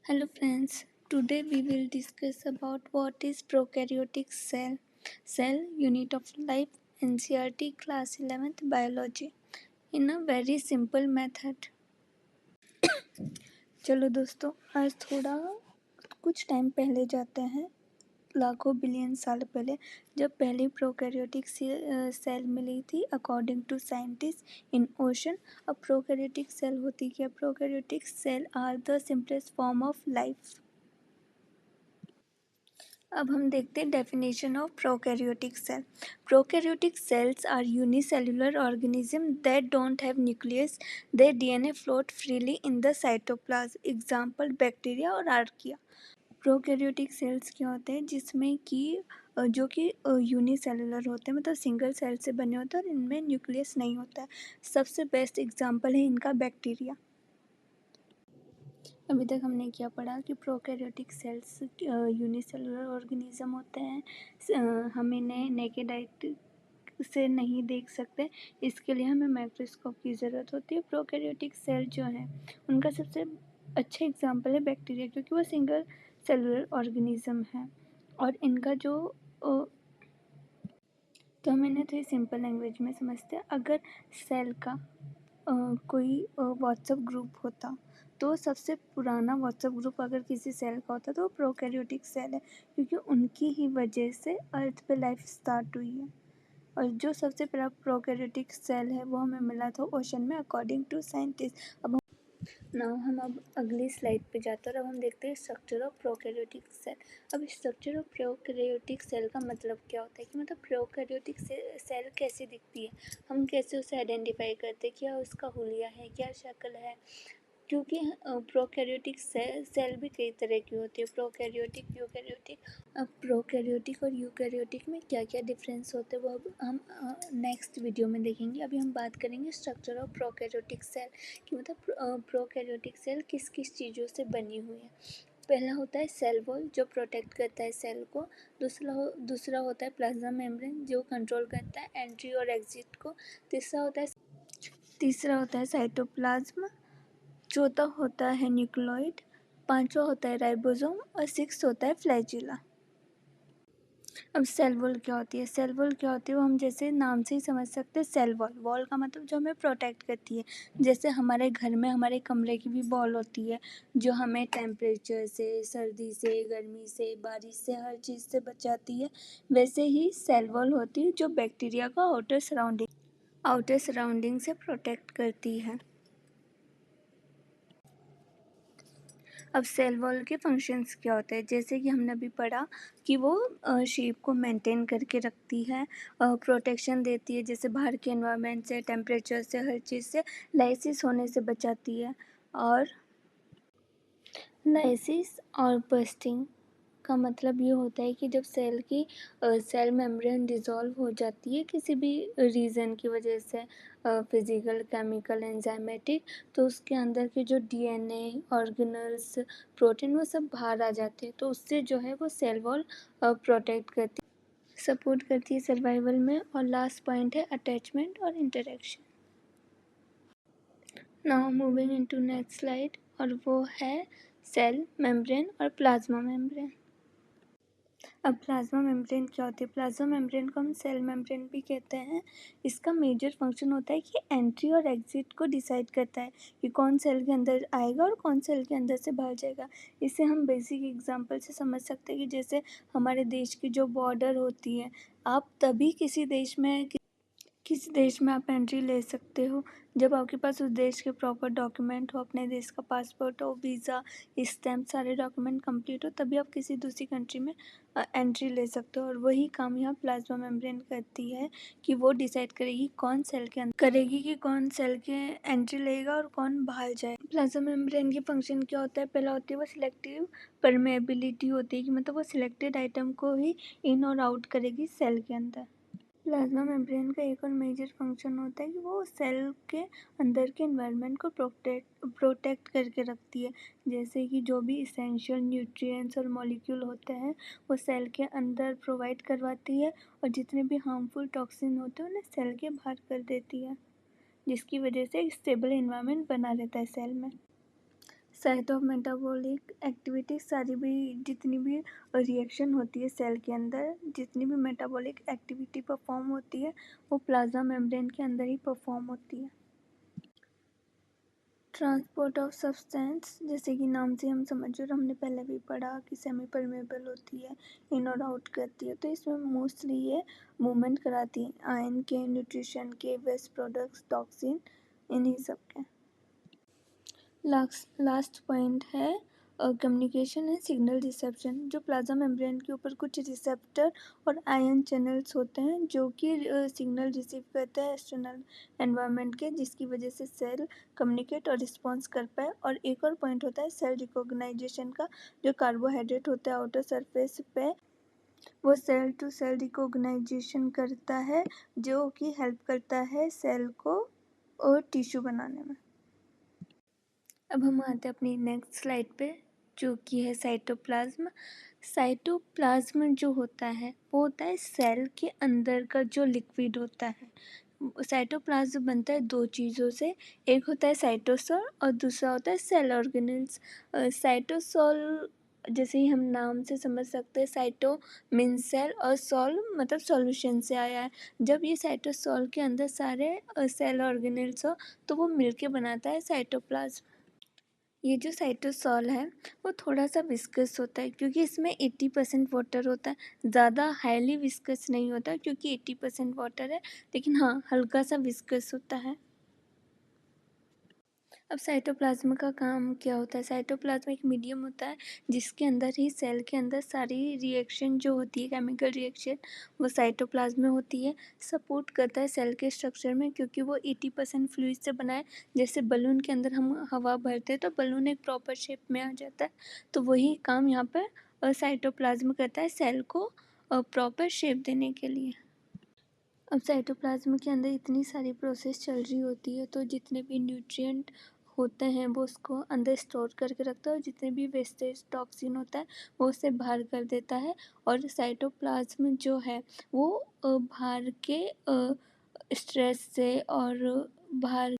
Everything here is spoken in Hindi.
Hello friends, today we will discuss about what is prokaryotic cell. Cell unit of life NCERT class 11th biology in a very simple method. चलो दोस्तों आज थोड़ा कुछ टाइम पहले जाते हैं लाखों बिलियन साल पहले जब पहली प्रोकैरियोटिक सेल मिली थी according to scientist in ocean. अब प्रोकैरियोटिक सेल होती क्या? Prokaryotic cell are the simplest form of life. अब हम देखते हैं definition of prokaryotic cell. Prokaryotic cells are unicellular organism that don't have nucleus. Their DNA float freely in the cytoplasm. Example bacteria और आर्किया। प्रोकैरियोटिक सेल्स क्या होते हैं जिसमें कि जो कि यूनिसेलुलर होते हैं, मतलब सिंगल सेल से बने होते हैं और इनमें न्यूक्लियस नहीं होता है। सबसे बेस्ट एग्जांपल है इनका बैक्टीरिया। अभी तक हमने क्या पढ़ा कि प्रोकैरियोटिक सेल्स यूनिसेलुलर ऑर्गेनिज्म होते हैं। हम इन्हें नेकेड आई से नहीं देख सकते, इसके लिए हमें माइक्रोस्कोप की ज़रूरत होती है। प्रोकैरियोटिक सेल जो हैं उनका सबसे अच्छा एग्जांपल है बैक्टीरिया, क्योंकि वो सिंगल सेलुलर ऑर्गेनिज्म है और इनका जो तो हम इन्हें थोड़ी सिंपल लैंग्वेज में समझते हैं। अगर सेल का कोई व्हाट्सएप ग्रुप होता तो सबसे पुराना व्हाट्सएप ग्रुप अगर किसी सेल का होता तो वो प्रोकैरियोटिक सेल है, क्योंकि उनकी ही वजह से अर्थ पे लाइफ स्टार्ट हुई है। और जो सबसे पहला प्रोकैरियोटिक सेल है वो हमें मिला था ओशन में अकॉर्डिंग टू साइंटिस्ट। अब अगली स्लाइड पे जाते हैं और अब हम देखते हैं स्ट्रक्चर ऑफ प्रोकैरियोटिक सेल। अब स्ट्रक्चर ऑफ प्रोकैरियोटिक सेल का मतलब क्या होता है कि मतलब प्रोकैरियोटिक सेल कैसी दिखती है, हम कैसे उसे आइडेंटिफाई करते हैं, क्या उसका हुलिया है, क्या शक्ल है। क्योंकि प्रोकैरियोटिक सेल भी कई तरह की होती है, प्रोकैरियोटिक, यूकैरियोटिक। अब प्रोकैरियोटिक और यूकैरियोटिक में क्या क्या डिफरेंस होते हैं वो अब हम नेक्स्ट वीडियो में देखेंगे। अभी हम बात करेंगे स्ट्रक्चर ऑफ प्रोकैरियोटिक सेल कि मतलब प्रोकैरियोटिक सेल किस किस चीज़ों से बनी हुई है। पहला होता है सेल वॉल जो प्रोटेक्ट करता है सेल को। दूसरा होता है प्लाज्मा मेम्ब्रेन जो कंट्रोल करता है एंट्री और एग्जिट को। तीसरा होता है साइटोप्लाज्म। चौथा होता है न्यूक्लियोइड। पांचवा होता है राइबोसोम और सिक्स होता है फ्लैजिला। अब सेल वॉल क्या होती है? सेल वॉल क्या होती है वो हम जैसे नाम से ही समझ सकते हैं। सेल वॉल, वॉल का मतलब जो हमें प्रोटेक्ट करती है। जैसे हमारे घर में हमारे कमरे की भी वॉल होती है जो हमें टेम्परेचर से, सर्दी से, गर्मी से, बारिश से, हर चीज़ से बचाती है। वैसे ही सेल वॉल होती है जो बैक्टीरिया का आउटर सराउंडिंग से प्रोटेक्ट करती है। अब सेल वॉल के फंक्शंस क्या होते हैं? जैसे कि हमने अभी पढ़ा कि वो शेप को मेंटेन करके रखती है, प्रोटेक्शन देती है, जैसे बाहर के एनवायरनमेंट से, टेम्परेचर से, हर चीज़ से, लाइसिस होने से बचाती है। और लाइसिस और बर्स्टिंग का मतलब ये होता है कि जब सेल मेम्ब्रेन डिज़ोल्व हो जाती है किसी भी रीज़न की वजह से, फिज़िकल, केमिकल, एंजाइमेटिक, तो उसके अंदर के जो डीएनए, ऑर्गेनल्स, प्रोटीन वो सब बाहर आ जाते हैं। तो उससे जो है वो सेल वॉल प्रोटेक्ट करती है, सपोर्ट करती है सर्वाइवल में। और लास्ट पॉइंट है अटैचमेंट और interaction. Now moving into next slide और वो है सेल मेम्ब्रेन और प्लाज्मा मेम्ब्रेन। अब प्लाज्मा मेम्ब्रेन क्या होती है? प्लाज्मा मेम्ब्रेन को हम सेल मेम्ब्रेन भी कहते हैं। इसका मेजर फंक्शन होता है कि एंट्री और एग्जिट को डिसाइड करता है कि कौन सेल के अंदर आएगा और कौन सेल के अंदर से बाहर जाएगा। इसे हम बेसिक एग्जांपल से समझ सकते हैं कि जैसे हमारे देश की जो बॉर्डर होती है, आप तभी किसी देश में आप एंट्री ले सकते हो जब आपके पास उस देश के प्रॉपर डॉक्यूमेंट हो, अपने देश का पासपोर्ट हो, वीज़ा, स्टैम्प, सारे डॉक्यूमेंट कंप्लीट हो, तभी आप किसी दूसरी कंट्री में एंट्री ले सकते हो। और वही काम यहाँ प्लाज्मा मेम्ब्रेन करती है कि वो डिसाइड करेगी कौन सेल के अंदर एंट्री लेगा और कौन बाहर जाए। प्लाज्मा मेम्ब्रेन की फंक्शन क्या होता है? पहला होती है वो सिलेक्टिव परमेबिलिटी होती है कि मतलब वो सिलेक्टेड आइटम को ही इन और आउट करेगी सेल के अंदर। प्लाज्मा मेम्ब्रेन का एक और मेजर फंक्शन होता है कि वो सेल के अंदर के एनवायरनमेंट को प्रोटेक्ट करके रखती है। जैसे कि जो भी इसेंशियल न्यूट्रिएंट्स और मॉलिक्यूल होते हैं वो सेल के अंदर प्रोवाइड करवाती है और जितने भी हार्मफुल टॉक्सिन होते हैं उन्हें सेल के बाहर कर देती है, जिसकी वजह से एक स्टेबल एनवायरनमेंट बना रहता है सेल में। साइट ऑफ मेटाबॉलिक एक्टिविटी सारी भी जितनी भी रिएक्शन होती है सेल के अंदर, जितनी भी मेटाबॉलिक एक्टिविटी परफॉर्म होती है वो प्लाज्मा मेम्ब्रेन के अंदर ही परफॉर्म होती है। ट्रांसपोर्ट ऑफ सब्सटेंस, जैसे कि नाम से हम समझ रहे, हमने पहले भी पढ़ा कि सेमी परमेबल होती है, इन और आउट करती है, तो इसमें मोस्टली ये मूवमेंट कराती है आयन के, न्यूट्रिशन के, वेस्ट प्रोडक्ट्स, टॉक्सिन, इन्हीं सब के। लास्ट पॉइंट है कम्युनिकेशन एंड सिग्नल रिसेप्शन। जो प्लाज्मा मेम्ब्रेन के ऊपर कुछ रिसेप्टर और आयन चैनल्स होते हैं जो कि सिग्नल रिसीव करते हैं एक्सटर्नल एनवायरनमेंट के, जिसकी वजह से सेल कम्युनिकेट और रिस्पॉन्स कर पाए। और एक और पॉइंट होता है सेल रिकॉग्नाइजेशन का। जो कार्बोहाइड्रेट होता है आउटर सरफेस पे, वो सेल टू सेल रिकॉग्नाइजेशन करता है, जो कि हेल्प करता है सेल को और टिश्यू बनाने में। अब हम आते हैं अपनी नेक्स्ट स्लाइड पे, जो कि है साइटोप्लाज्म। साइटोप्लाज्म जो होता है वो होता है सेल के अंदर का जो लिक्विड होता है। साइटोप्लाज्म बनता है दो चीज़ों से, एक होता है साइटोसोल और दूसरा होता है सेल ऑर्गेनेल्स। साइटोसोल जैसे ही हम नाम से समझ सकते हैं, साइटो मीन सेल और सोल मतलब सॉल्यूशन से आया है। जब ये साइटोसोल के अंदर सारे सेल ऑर्गेनेल्स हो तो वो मिलके बनाता है साइटोप्लाज्म। ये जो साइटोसॉल है वो थोड़ा सा विस्कस होता है क्योंकि इसमें 80% वाटर होता है। ज़्यादा हाईली विस्कस नहीं होता क्योंकि 80% वाटर है, लेकिन हाँ हल्का सा विस्कस होता है। अब साइटोप्लाज्म का काम क्या होता है? साइटोप्लाज्म एक मीडियम होता है जिसके अंदर ही सेल के अंदर सारी रिएक्शन जो होती है, केमिकल रिएक्शन, वो साइटोप्लाज्म में होती है। सपोर्ट करता है सेल के स्ट्रक्चर में क्योंकि वो 80% फ्लूइड से बना है। जैसे बलून के अंदर हम हवा भरते हैं तो बलून एक प्रॉपर शेप में आ जाता है, तो वही काम यहाँ पर साइटोप्लाज्म करता है सेल को प्रॉपर शेप देने के लिए। अब साइटोप्लाज्म के अंदर इतनी सारी प्रोसेस चल रही होती है, तो जितने भी न्यूट्रिएंट होते हैं वो उसको अंदर स्टोर करके रखता है और जितने भी वेस्टेज टॉक्सिन होता है वो उसे बाहर कर देता है। और साइटोप्लाज्म जो है वो बाहर के स्ट्रेस से और बाहर